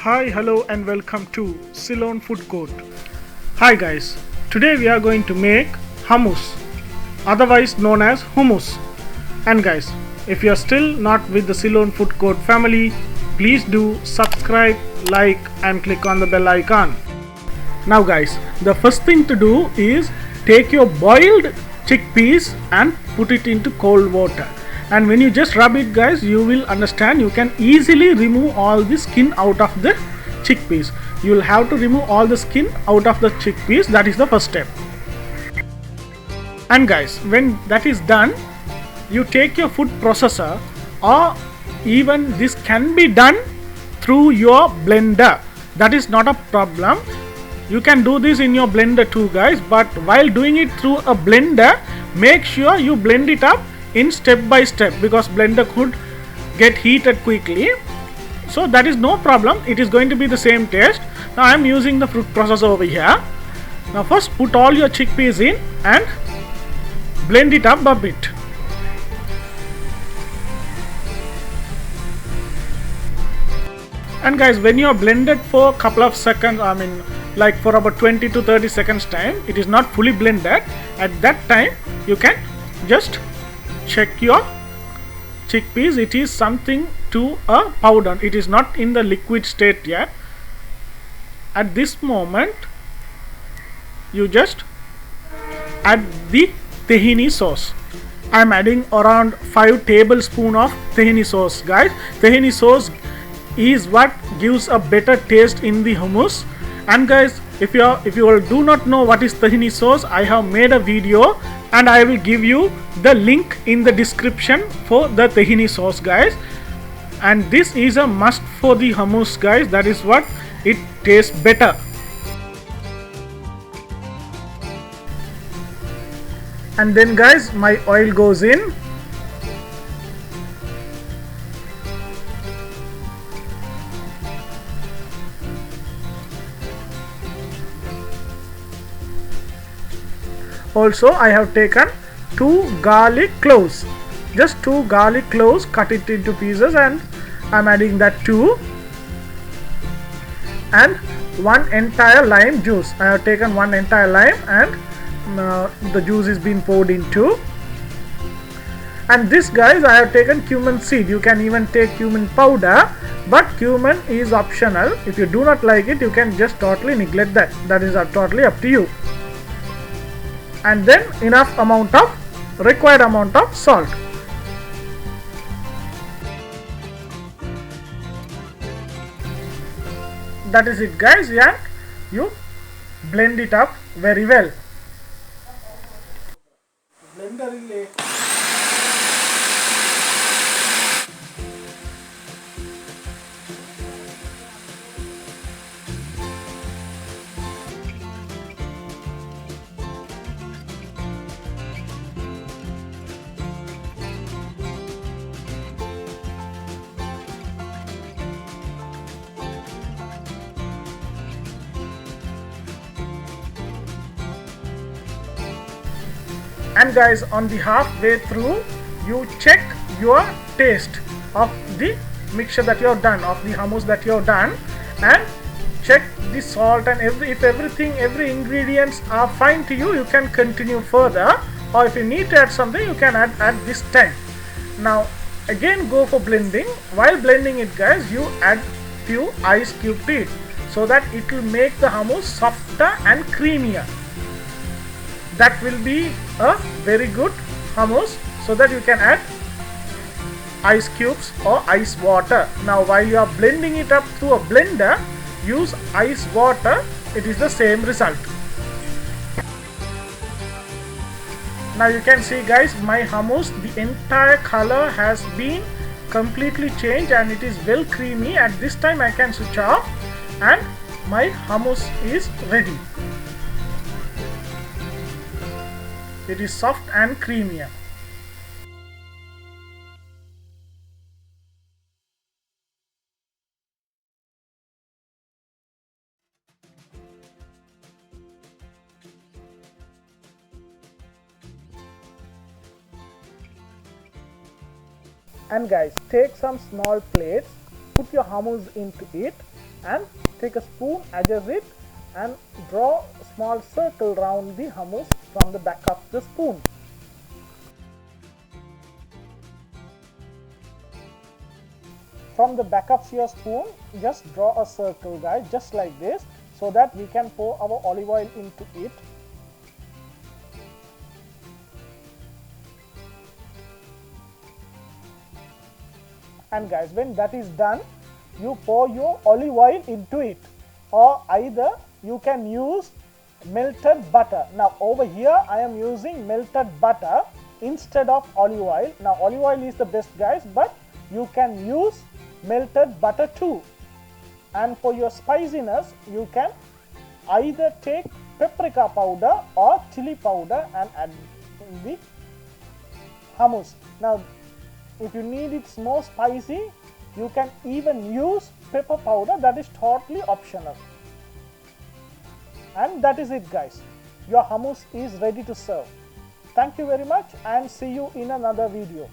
Hi, hello, and welcome to Ceylon Food Court. Hi guys, today we are going to make hummus, otherwise known as hummus. And guys, if you are still not with the Ceylon Food Court family, please do subscribe, like, and click on the bell icon. Now guys, the first thing to do is take your boiled chickpeas and put it into cold water. And when you just rub it guys, you will understand you can easily remove all the skin out of the chickpeas. You will have to remove all the skin out of the chickpeas. That is the first step. And guys, when that is done, you take your food processor, or even this can be done through your blender. That is not a problem. You can do this in your blender too guys, but while doing it through a blender, make sure you blend it up in step by step, because blender could get heated quickly. So that is no problem, it is going to be the same taste. Now I am using the fruit processor over here. Now first put all your chickpeas in and blend it up a bit. And guys, when you are blended for a couple of seconds, like for about 20 to 30 seconds time, it is not fully blended. At that time you can just check your chickpeas. It is something to a powder, it is not in the liquid state yet. At this moment you just add the tahini sauce. I am adding around 5 tablespoons of tahini sauce guys. Tahini sauce is what gives a better taste in the hummus. And guys, if you all do not know what is tahini sauce, I have made a video and I will give you the link in the description for the tahini sauce guys. And this is a must for the hummus guys. That is what it tastes better. And then guys, my oil goes in. Also I have taken 2 garlic cloves, just 2 garlic cloves, cut it into pieces, and I am adding that too. And 1 entire lime juice. I have taken 1 entire lime and the juice is being poured into. And this guys, I have taken cumin seed. You can even take cumin powder, but cumin is optional. If you do not like it, you can just totally neglect that. That is totally up to you. And then required amount of salt. That is it guys, and you blend it up very well. And guys, on the halfway through, you check your taste of the mixture that you have done, of the hummus that you have done, and check the salt and every ingredients are fine to you, you can continue further, or if you need to add something, you can add at this time. Now again go for blending. While blending it guys, you add few ice cube to it, so that it will make the hummus softer and creamier. That will be a very good hummus, so that you can add ice cubes or ice water. Now while you are blending it up through a blender, use ice water, it is the same result. Now you can see guys, my hummus, the entire color has been completely changed and it is well creamy. At this time I can switch off and my hummus is ready. It is soft and creamier. And guys, take some small plates, put your hummus into it, and take a spoon, adjust it, and draw a small circle round the hummus from the back of the spoon. From the back of your spoon, just draw a circle, guys, just like this, so that we can pour our olive oil into it. And guys, when that is done, you pour your olive oil into it, or either you can use melted butter. Now over here I am using melted butter instead of olive oil. Now olive oil is the best, guys, but you can use melted butter too. And for your spiciness, you can either take paprika powder or chili powder and add in the hummus. Now if you need it more spicy, you can even use pepper powder. That is totally optional. And that is it, guys. Your hummus is ready to serve. Thank you very much, and see you in another video.